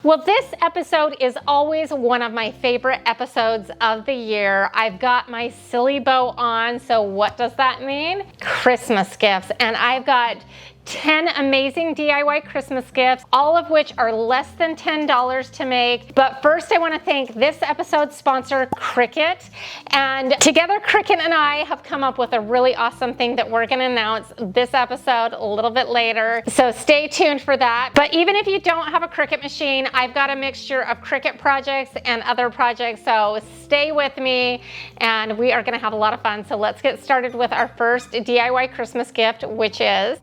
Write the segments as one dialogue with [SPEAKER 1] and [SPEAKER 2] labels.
[SPEAKER 1] Well, this episode is always one of my favorite episodes of the year. I've got my silly bow on, so what does that mean? Christmas gifts, and I've got 10 amazing DIY Christmas gifts, all of which are less than $10 to make. But first, I want to thank this episode's sponsor, Cricut. And together, Cricut and I have come up with a really awesome thing that we're going to announce this episode a little bit later. So stay tuned for that. But even if you don't have a Cricut machine, I've got a mixture of Cricut projects and other projects. So stay with me and we are going to have a lot of fun. So let's get started with our first DIY Christmas gift, which is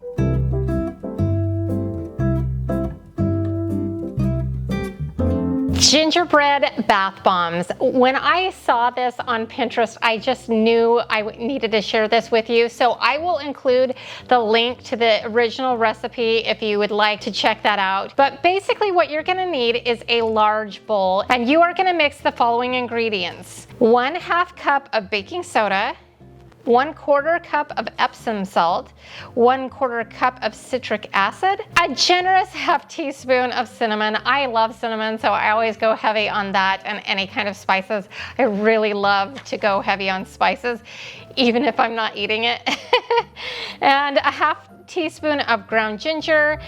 [SPEAKER 1] gingerbread bath bombs. When I saw this on Pinterest, I just knew I needed to share this with you. So I will include the link to the original recipe if you would like to check that out. But basically what you're gonna need is a large bowl, and you are gonna mix the following ingredients: 1/2 cup of baking soda, 1/4 cup of Epsom salt, 1/4 cup of citric acid, a generous 1/2 teaspoon of cinnamon. I love cinnamon, so I always go heavy on that and any kind of spices. I really love to go heavy on spices, even if I'm not eating it. And a 1/2 teaspoon of ground ginger,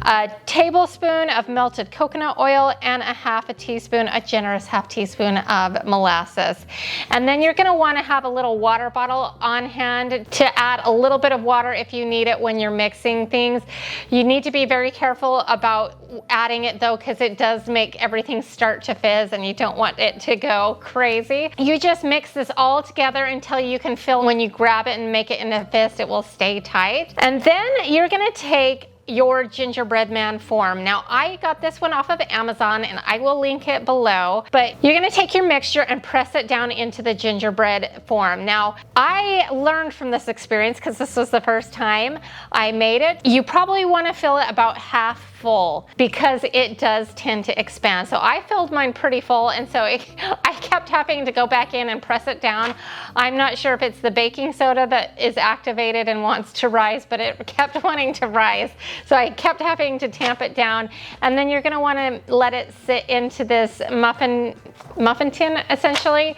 [SPEAKER 1] a tablespoon of melted coconut oil, and a 1/2 teaspoon, a generous 1/2 teaspoon of molasses. And then you're gonna wanna have a little water bottle on hand to add a little bit of water if you need it when you're mixing things. You need to be very careful about adding it though, because it does make everything start to fizz and you don't want it to go crazy. You just mix this all together until you can feel when you grab it and make it in a fist, it will stay tight. And then you're gonna take your gingerbread man form. Now I got this one off of Amazon and I will link it below, but you're gonna take your mixture and press it down into the gingerbread form. Now I learned from this experience, because this was the first time I made it, you probably want to fill it about half full because it does tend to expand. So I filled mine pretty full, and so I kept having to go back in and press it down. I'm not sure if it's the baking soda that is activated and wants to rise, but it kept wanting to rise. So I kept having to tamp it down, and then you're going to want to let it sit into this muffin tin essentially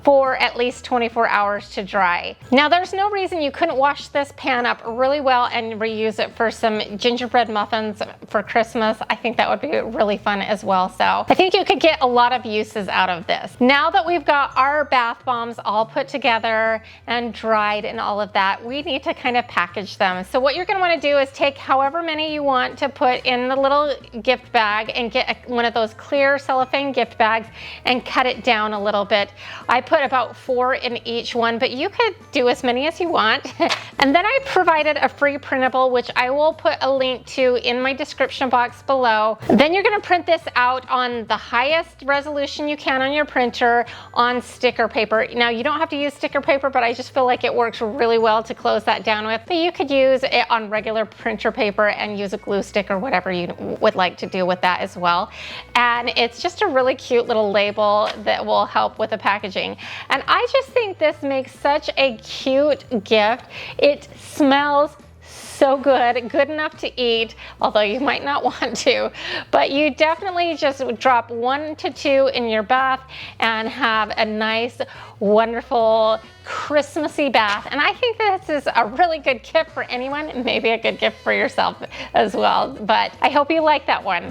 [SPEAKER 1] for at least 24 hours to dry. Now there's no reason you couldn't wash this pan up really well and reuse it for some gingerbread muffins for Christmas. I think that would be really fun as well. So I think you could get a lot of uses out of this. Now that we've got our bath bombs all put together and dried and all of that, we need to kind of package them. So what you're going to want to do is take however many you want to put in the little gift bag and get one of those clear cellophane gift bags and cut it down a little bit. I put about 4 in each one, but you could do as many as you want. And then I provided a free printable, which I will put a link to in my description box below. Then you're going to print this out on the highest resolution you can on your printer on sticker paper. Now you don't have to use sticker paper, but I just feel like it works really well to close that down with. But you could use it on regular printer paper and use a glue stick or whatever you would like to do with that as well. And it's just a really cute little label that will help with the packaging. And I just think this makes such a cute gift. It smells so good, good enough to eat, although you might not want to, but you definitely just drop 1 to 2 in your bath and have a nice, wonderful, Christmassy bath. And I think this is a really good gift for anyone, and maybe a good gift for yourself as well. But I hope you like that one.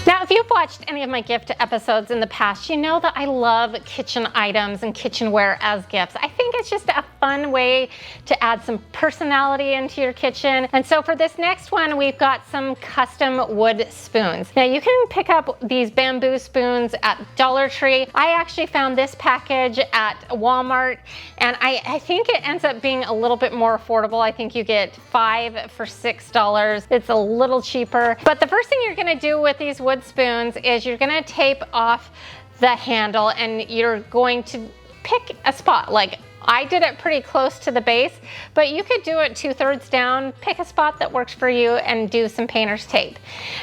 [SPEAKER 1] Now, if you've watched any of my gift episodes in the past, you know that I love kitchen items and kitchenware as gifts. I think it's just a fun way to add some personality into your kitchen. And so for this next one, we've got some custom wood spoons. Now you can pick up these bamboo spoons at Dollar Tree. I actually found this package at Walmart, and I think it ends up being a little bit more affordable. I think you get 5 for $6. It's a little cheaper. But the first thing you're gonna do with these wood spoons is you're gonna tape off the handle, and you're going to pick a spot like I did it pretty close to the base, but you could do it 2/3 down, pick a spot that works for you and do some painter's tape.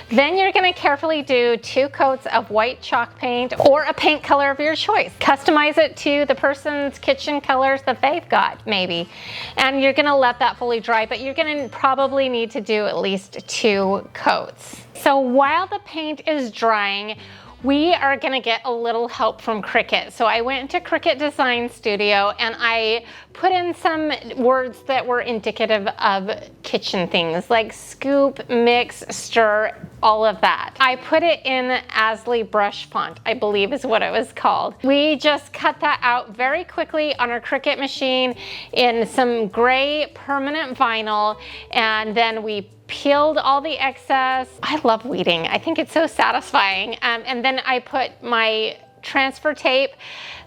[SPEAKER 1] Then you're gonna carefully do 2 coats of white chalk paint or a paint color of your choice. Customize it to the person's kitchen colors that they've got maybe. And you're gonna let that fully dry, but you're gonna probably need to do at least 2 coats. So while the paint is drying, we are gonna get a little help from Cricut. So I went into Cricut Design Studio and I put in some words that were indicative of kitchen things like scoop, mix, stir, all of that. I put it in Asley brush font, I believe is what it was called. We just cut that out very quickly on our Cricut machine in some gray permanent vinyl, and then we peeled all the excess. I love weeding. I think it's so satisfying. And then I put my transfer tape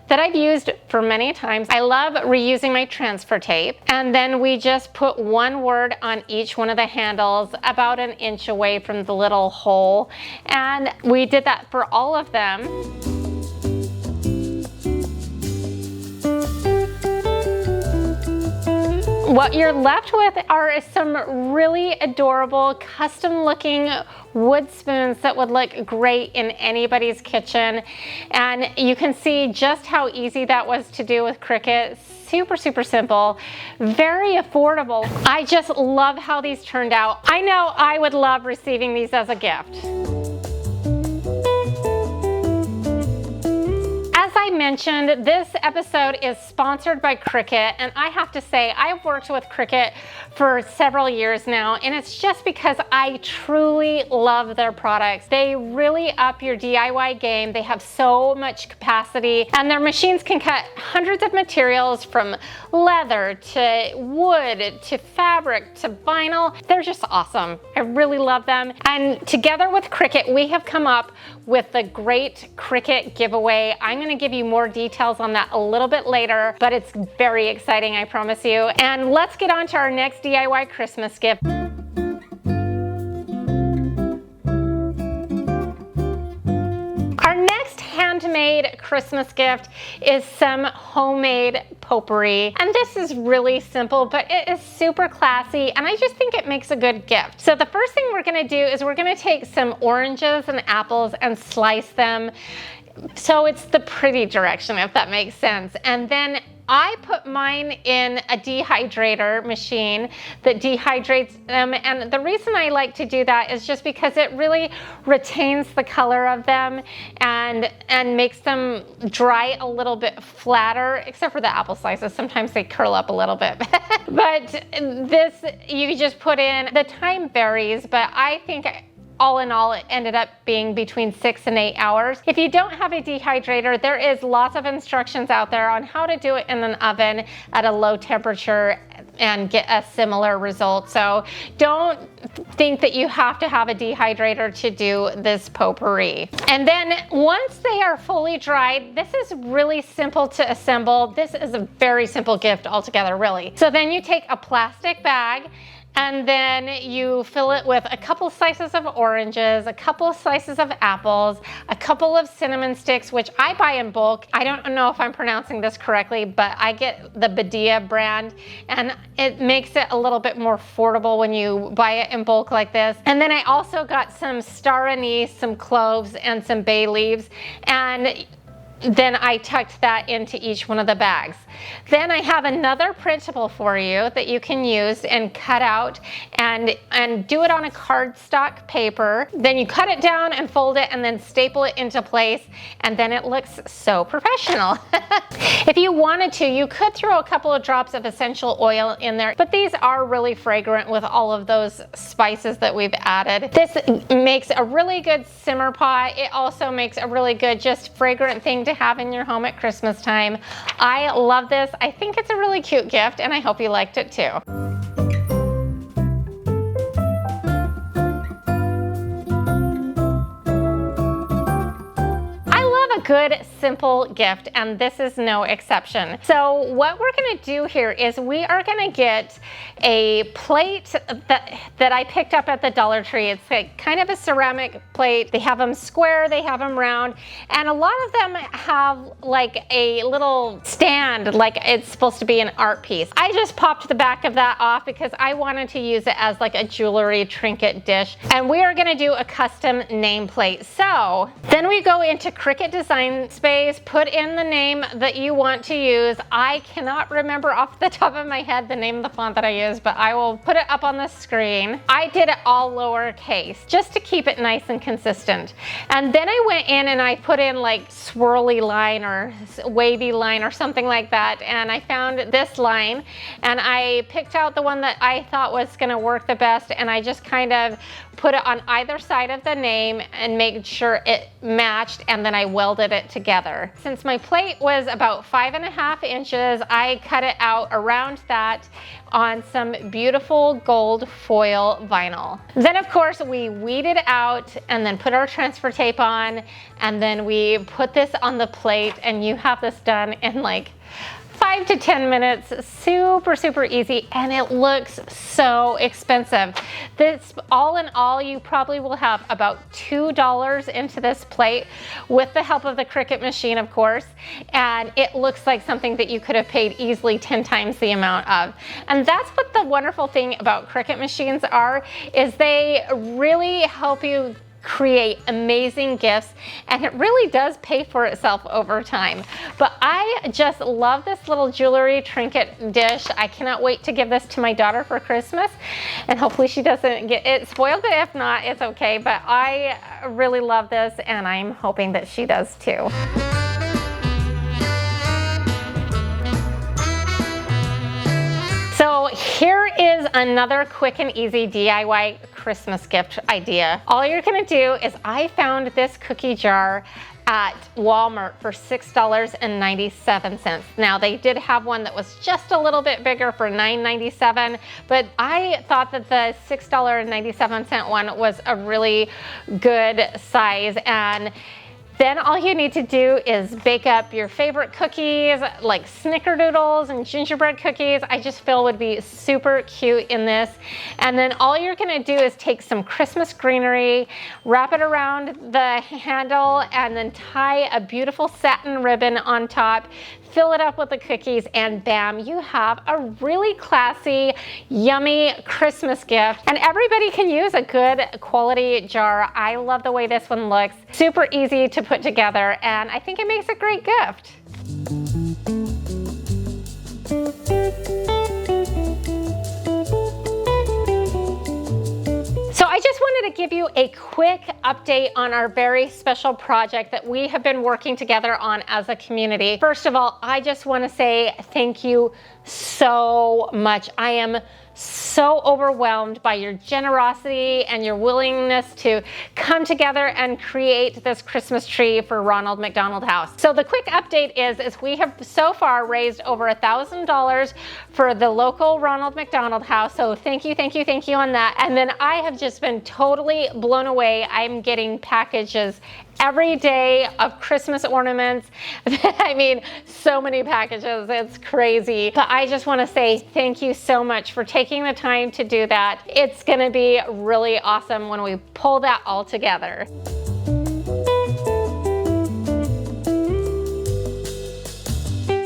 [SPEAKER 1] that I've used for many times. I love reusing my transfer tape. And then we just put 1 word on each one of the handles about 1 inch away from the little hole. And we did that for all of them. What you're left with are some really adorable, custom looking wood spoons that would look great in anybody's kitchen. And you can see just how easy that was to do with Cricut. Super, super simple, very affordable. I just love how these turned out. I know I would love receiving these as a gift. As I mentioned, this episode is sponsored by Cricut, and I have to say I've worked with Cricut for several years now, and it's just because I truly love their products. They really up your DIY game. They have so much capacity, and their machines can cut hundreds of materials from leather to wood to fabric to vinyl. They're just awesome. I really love them. And together with Cricut, we have come up with the Great Cricut giveaway. I'm going to give you more details on that a little bit later, but it's very exciting, I promise you. And let's get on to our next DIY Christmas gift. Our next handmade Christmas gift is some homemade potpourri. And this is really simple, but it is super classy, and I just think it makes a good gift. So the first thing we're gonna do is we're gonna take some oranges and apples and slice them so it's the pretty direction, if that makes sense. And then I put mine in a dehydrator machine that dehydrates them, and the reason I like to do that is just because it really retains the color of them and makes them dry a little bit flatter, except for the apple slices. Sometimes they curl up a little bit. But this, you just put in, the time varies, but I think all in all, it ended up being between 6 and 8 hours. If you don't have a dehydrator, there is lots of instructions out there on how to do it in an oven at a low temperature and get a similar result. So don't think that you have to have a dehydrator to do this potpourri. And then once they are fully dried, this is really simple to assemble. This is a very simple gift altogether, really. So then you take a plastic bag, and then you fill it with a couple slices of oranges, a couple slices of apples, a couple of cinnamon sticks, which I buy in bulk. I don't know if I'm pronouncing this correctly, but I get the Badia brand, and it makes it a little bit more affordable when you buy it in bulk like this. And then I also got some star anise, some cloves, and some bay leaves, and then I tucked that into each one of the bags. Then I have another printable for you that you can use and cut out and do it on a cardstock paper. Then you cut it down and fold it and then staple it into place, and then it looks so professional. If you wanted to, you could throw a couple of drops of essential oil in there, but these are really fragrant with all of those spices that we've added. This makes a really good simmer pot. It also makes a really good just fragrant thing to have in your home at Christmas time. I love this. I think it's a really cute gift, and I hope you liked it too. I love a good simple gift, and this is no exception. So what we're gonna do here is we are gonna get a plate that I picked up at the Dollar Tree. It's like kind of a ceramic plate. They have them square, they have them round, and a lot of them have like a little stand, like it's supposed to be an art piece. I just popped the back of that off because I wanted to use it as like a jewelry trinket dish, and we are gonna do a custom nameplate. So then we go into Cricut Design Space, put in the name that you want to use. I cannot remember off the top of my head the name of the font that I use, but I will put it up on the screen. I did it all lowercase just to keep it nice and consistent. And then I went in and I put in like swirly line or wavy line or something like that, and I found this line and I picked out the one that I thought was going to work the best, and I just kind of put it on either side of the name and made sure it matched, and then I welded it together. Since my plate was about 5.5 inches, I cut it out around that on some beautiful gold foil vinyl. Then of course we weeded out and then put our transfer tape on, and then we put this on the plate, and you have this done in like 5 to 10 minutes, super easy, and it looks so expensive. This, all in all, you probably will have about $2 into this plate with the help of the Cricut machine, of course, and it looks like something that you could have paid easily 10 times the amount of. And that's what the wonderful thing about Cricut machines are, is they really help you create amazing gifts, and it really does pay for itself over time. But I just love this little jewelry trinket dish. I cannot wait to give this to my daughter for Christmas, and hopefully she doesn't get it spoiled, but if not, it's okay. But I really love this, and I'm hoping that she does too. So here is another quick and easy DIY Christmas gift idea. All you're gonna do is, I found this cookie jar at Walmart for $6.97. Now they did have one that was just a little bit bigger for $9.97, but I thought that the $6.97 one was a really good size. And then all you need to do is bake up your favorite cookies, like snickerdoodles and gingerbread cookies. I just feel would be super cute in this. And then all you're gonna do is take some Christmas greenery, wrap it around the handle, and then tie a beautiful satin ribbon on top, fill it up with the cookies, and bam, you have a really classy, yummy Christmas gift. And everybody can use a good quality jar. I love the way this one looks. Super easy to put together, and I think it makes a great gift. So I just wanted to give you a quick update on our very special project that we have been working together on as a community. First of all, I just want to say thank you so much. I am so overwhelmed by your generosity and your willingness to come together and create this Christmas tree for Ronald McDonald House. So the quick update is we have so far raised over $1,000 for the local Ronald McDonald House. So thank you on that. And then I have just been totally blown away. I'm getting packages every day of Christmas ornaments. I mean, so many packages, it's crazy. But I just want to say thank you so much for taking the time to do that. It's gonna be really awesome when we pull that all together.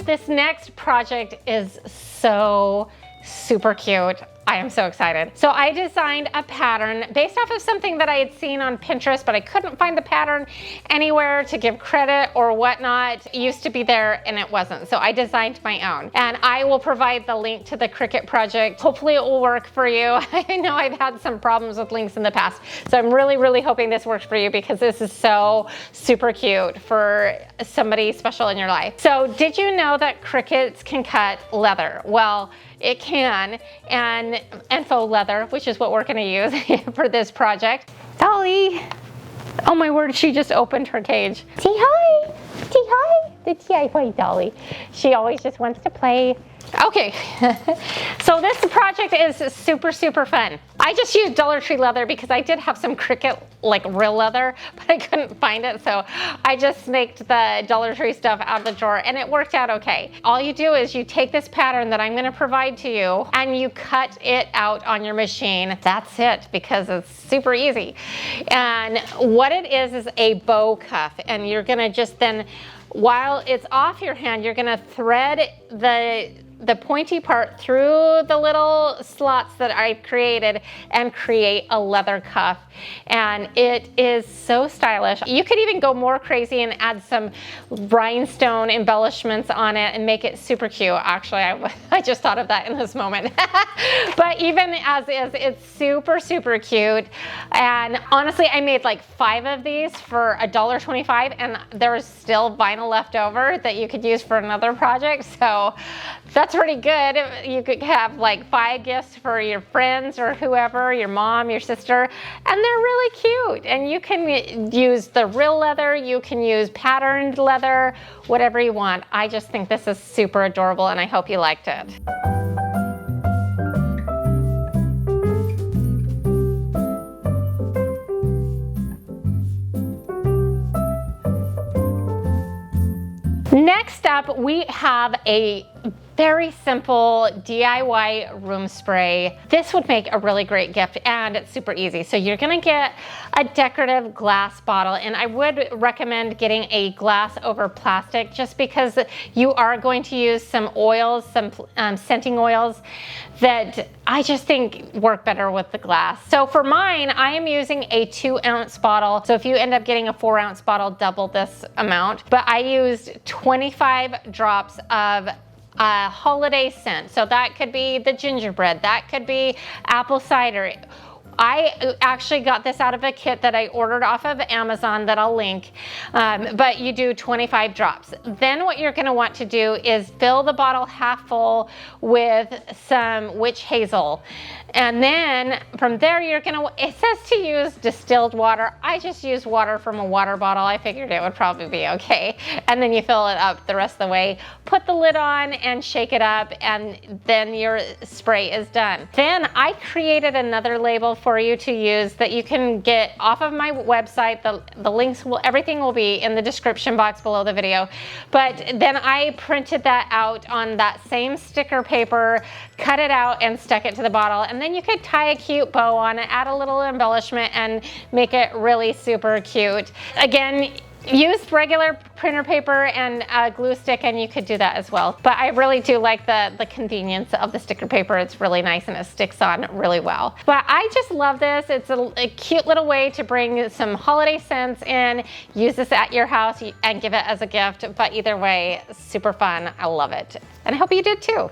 [SPEAKER 1] This next project is so super cute. I am so excited. So I designed a pattern based off of something that I had seen on Pinterest, but I couldn't find the pattern anywhere to give credit or whatnot. It used to be there and it wasn't. So I designed my own, and I will provide the link to the Cricut project. Hopefully it will work for you. I know I've had some problems with links in the past. So I'm really hoping this works for you, because this is so super cute for somebody special in your life. So did you know that Cricuts can cut leather? Well, it can, and faux leather, which is what we're gonna use for this project. Dolly, oh my word, she just opened her cage. Say hi, say hi, the DIY Dolly. She always just wants to play. Okay, so this project is super, super fun. I just used Dollar Tree leather because I did have some Cricut, like real leather, but I couldn't find it. So I just snaked the Dollar Tree stuff out of the drawer and it worked out okay. All you do is you take this pattern that I'm gonna provide to you and you cut it out on your machine. That's it, because it's super easy. And what it is a bow cuff, and you're gonna just then, while it's off your hand, you're gonna thread the pointy part through the little slots that I created and create a leather cuff. And it is so stylish. You could even go more crazy and add some rhinestone embellishments on it and make it super cute. Actually, I just thought of that in this moment. But even as is, it's super, super cute. And honestly, I made like 5 of these for $1.25, and there's still vinyl left over that you could use for another project. So that's pretty good. You could have like 5 gifts for your friends or whoever, your mom, your sister, and they're really cute. And you can use the real leather, you can use patterned leather, whatever you want. I just think this is super adorable and I hope you liked it. Next up, we have a very simple DIY room spray. This would make a really great gift and it's super easy. So you're gonna get a decorative glass bottle, and I would recommend getting a glass over plastic just because you are going to use some oils, some scenting oils that I just think work better with the glass. So for mine, I am using a 2-ounce bottle. So if you end up getting a 4-ounce bottle, double this amount. But I used 25 drops of a holiday scent. So that could be the gingerbread, that could be apple cider. I actually got this out of a kit that I ordered off of Amazon that I'll link, but you do 25 drops. Then what you're gonna want to do is fill the bottle half full with some witch hazel. And then from there, it says to use distilled water. I just used water from a water bottle. I figured it would probably be okay. And then you fill it up the rest of the way, put the lid on and shake it up, and then your spray is done. Then I created another label for you to use that you can get off of my website. The links everything will be in the description box below the video. But then I printed that out on that same sticker paper, cut it out and stuck it to the bottle. And then you could tie a cute bow on it, add a little embellishment and make it really super cute. Again, use regular printer paper and a glue stick and you could do that as well. But I really do like the convenience of the sticker paper. It's really nice and it sticks on really well. But I just love this. It's a cute little way to bring some holiday scents in, use this at your house and give it as a gift. But either way, super fun. I love it. And I hope you did too.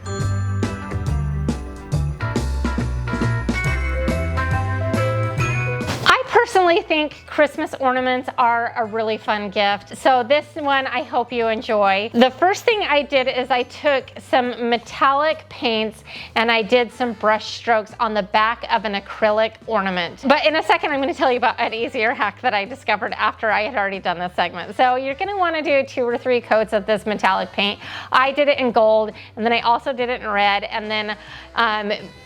[SPEAKER 1] Personally think Christmas ornaments are a really fun gift. So this one I hope you enjoy. The first thing I did is I took some metallic paints and I did some brush strokes on the back of an acrylic ornament. But in a second I'm going to tell you about an easier hack that I discovered after I had already done this segment. So you're going to want to do 2 or 3 coats of this metallic paint. I did it in gold and then I also did it in red, and then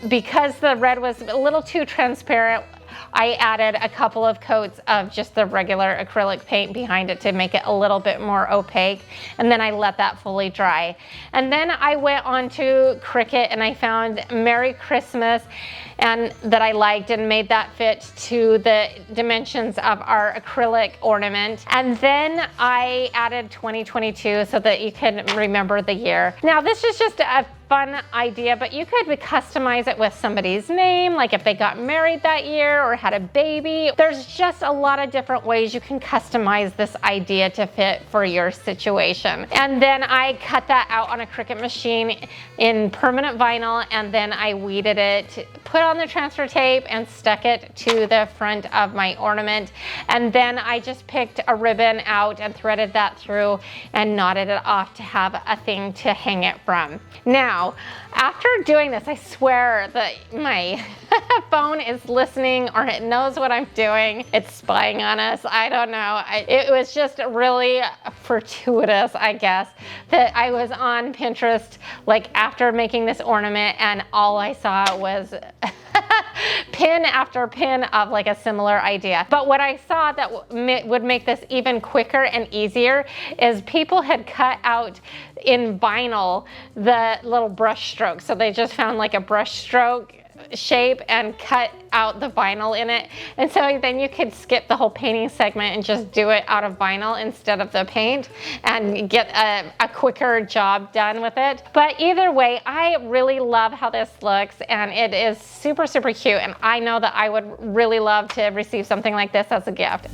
[SPEAKER 1] because the red was a little too transparent, I added a couple of coats of just the regular acrylic paint behind it to make it a little bit more opaque, and then I let that fully dry. And then I went on to Cricut and I found Merry Christmas and that I liked and made that fit to the dimensions of our acrylic ornament. And then I added 2022 so that you can remember the year. Now this is just a fun idea, but you could customize it with somebody's name, like if they got married that year or had a baby. There's just a lot of different ways you can customize this idea to fit for your situation. And then I cut that out on a Cricut machine in permanent vinyl, and then I weeded it, put on the transfer tape and stuck it to the front of my ornament. And then I just picked a ribbon out and threaded that through and knotted it off to have a thing to hang it from. Now, after doing this, I swear that my phone is listening, or it knows what I'm doing. It's spying on us. I don't know. It was just really fortuitous, I guess, that I was on Pinterest like after making this ornament, and all I saw was pin after pin of like a similar idea. But what I saw that would make this even quicker and easier is people had cut out in vinyl the little brush strokes. So they just found like a brush stroke shape and cut out the vinyl in it, and so then you could skip the whole painting segment and just do it out of vinyl instead of the paint and get a quicker job done with it. But either way, I really love how this looks, and it is super, super cute, and I know that I would really love to receive something like this as a gift.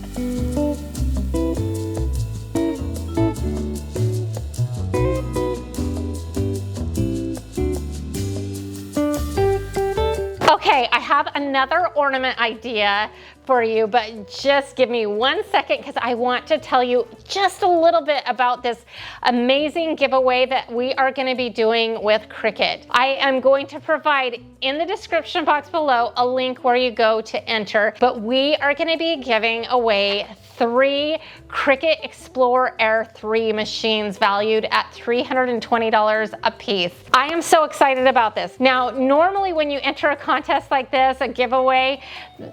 [SPEAKER 1] Okay, I have another ornament idea for you, but just give me 1 second because I want to tell you just a little bit about this amazing giveaway that we are going to be doing with Cricut. I am going to provide in the description box below a link where you go to enter, but we are going to be giving away 3 Cricut Explore Air 3 machines valued at $320 a piece. I am so excited about this. Now, normally when you enter a contest like this, a giveaway,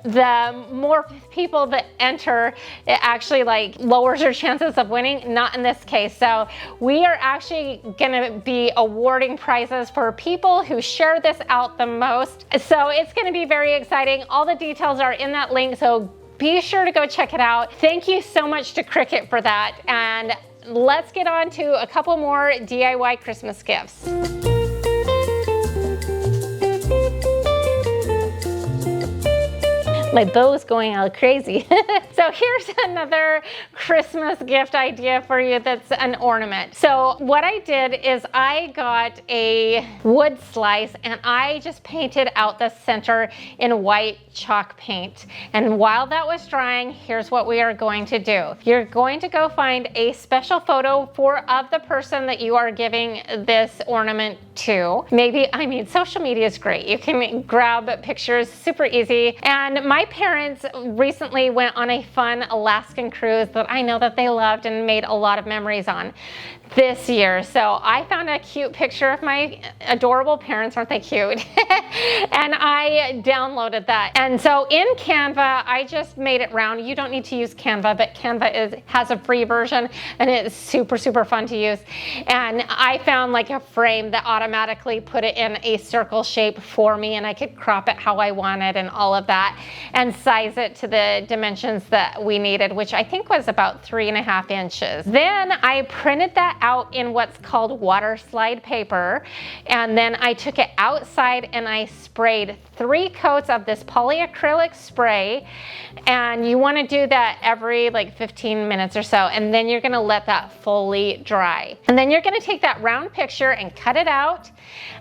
[SPEAKER 1] the more people that enter, it actually like lowers your chances of winning. Not in this case. So we are actually gonna be awarding prizes for people who share this out the most. So it's gonna be very exciting. All the details are in that link, so be sure to go check it out. Thank you so much to Cricut for that. And let's get on to a couple more DIY Christmas gifts. My bow is going all crazy. So here's another Christmas gift idea for you that's an ornament. So what I did is I got a wood slice and I just painted out the center in white chalk paint. And while that was drying, here's what we are going to do. You're going to go find a special photo of the person that you are giving this ornament to. Maybe, I mean, social media is great. You can grab pictures super easy. And my parents recently went on a fun Alaskan cruise that I know that they loved and made a lot of memories on this year. So I found a cute picture of my adorable parents, aren't they cute? And I downloaded that. And so in Canva, I just made it round. You don't need to use Canva, but Canva has a free version and it's super, super fun to use. And I found like a frame that automatically put it in a circle shape for me, and I could crop it how I wanted and all of that, and size it to the dimensions that we needed, which I think was about 3.5 inches. Then I printed that out in what's called water slide paper, and then I took it outside and I sprayed 3 coats of this polyacrylic spray, and you want to do that every like 15 minutes or so, and then you're going to let that fully dry. And then you're going to take that round picture and cut it out,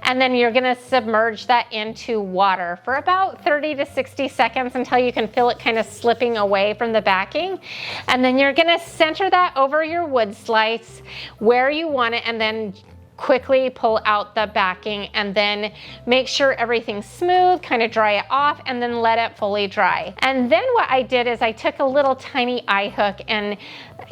[SPEAKER 1] and then you're going to submerge that into water for about 30 to 60 seconds until you can feel it kind of slipping away from the backing. And then you're going to center that over your wood slice where you want it, and then quickly pull out the backing, and then make sure everything's smooth, kind of dry it off, and then let it fully dry. And then what I did is I took a little tiny eye hook and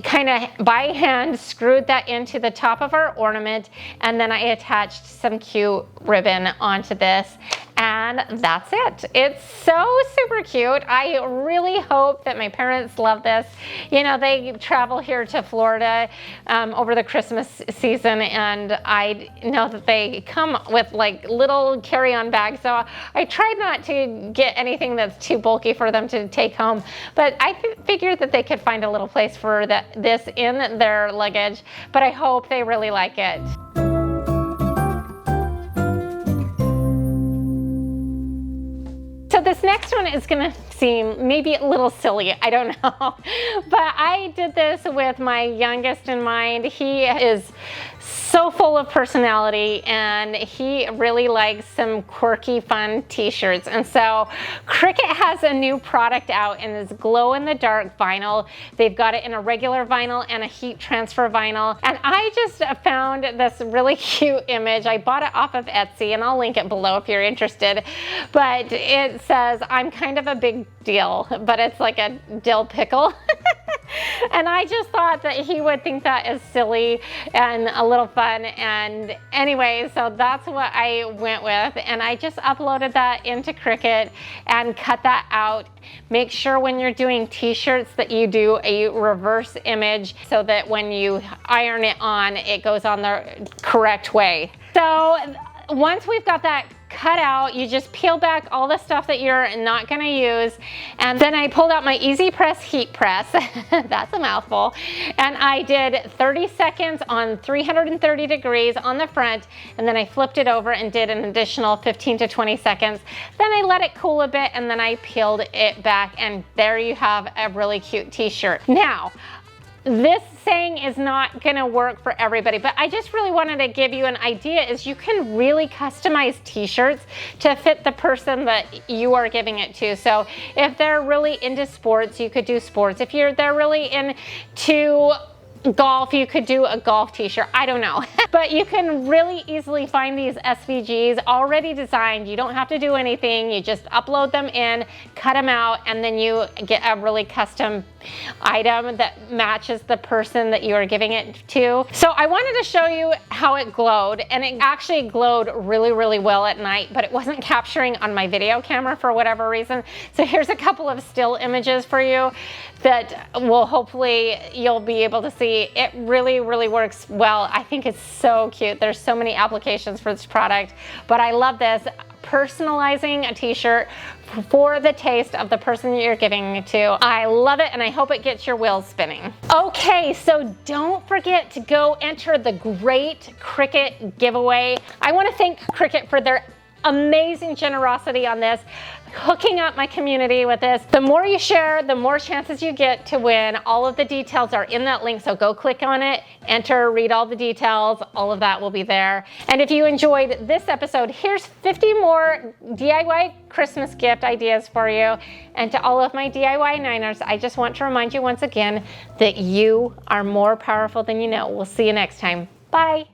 [SPEAKER 1] kind of by hand screwed that into the top of our ornament, and then I attached some cute ribbon onto this, and that's it. It's so super cute. I really hope that my parents love this. You know, they travel here to Florida over the Christmas season, and I know that they come with like little carry-on bags, so I tried not to get anything that's too bulky for them to take home, but I figured that they could find a little place for this in their luggage, but I hope they really like it. So this next one is gonna seem maybe a little silly, I don't know, but I did this with my youngest in mind. He is so full of personality, and he really likes some quirky, fun t-shirts. And so Cricut has a new product out in this glow-in-the-dark vinyl. They've got it in a regular vinyl and a heat transfer vinyl. And I just found this really cute image. I bought it off of Etsy, and I'll link it below if you're interested. But it says, "I'm kind of a big deal," but it's like a dill pickle. And I just thought that he would think that is silly and a little fun. And anyway, so that's what I went with. And I just uploaded that into Cricut and cut that out. Make sure when you're doing t-shirts that you do a reverse image so that when you iron it on, it goes on the correct way. So once we've got that cut out, you just peel back all the stuff that you're not going to use. And then I pulled out my Easy Press heat press. That's a mouthful. And I did 30 seconds on 330 degrees on the front, and then I flipped it over and did an additional 15 to 20 seconds. Then I let it cool a bit, and then I peeled it back, and there you have a really cute t-shirt. Now, this saying is not going to work for everybody, but I just really wanted to give you an idea is you can really customize t-shirts to fit the person that you are giving it to. So if they're really into sports, you could do sports. If they're really into golf, you could do a golf t-shirt. I don't know. But you can really easily find these SVGs already designed. You don't have to do anything. You just upload them in, cut them out, and then you get a really custom item that matches the person that you are giving it to. So I wanted to show you how it glowed, and it actually glowed really, really well at night, but it wasn't capturing on my video camera for whatever reason. So here's a couple of still images for you that will hopefully you'll be able to see. It really, really works well. I think it's so cute. There's so many applications for this product, but I love this. Personalizing a t-shirt for the taste of the person that you're giving it to. I love it, and I hope it gets your wheels spinning. Okay, so don't forget to go enter the great Cricut giveaway. I want to thank Cricut for their amazing generosity on this, hooking up my community with this. The more you share, the more chances you get to win. All of the details are in that link, so go click on it, enter, read all the details. All of that will be there. And if you enjoyed this episode, here's 50 more DIY Christmas gift ideas for you. And to all of my DIY Niners, I just want to remind you once again that you are more powerful than you know. We'll see you next time. Bye.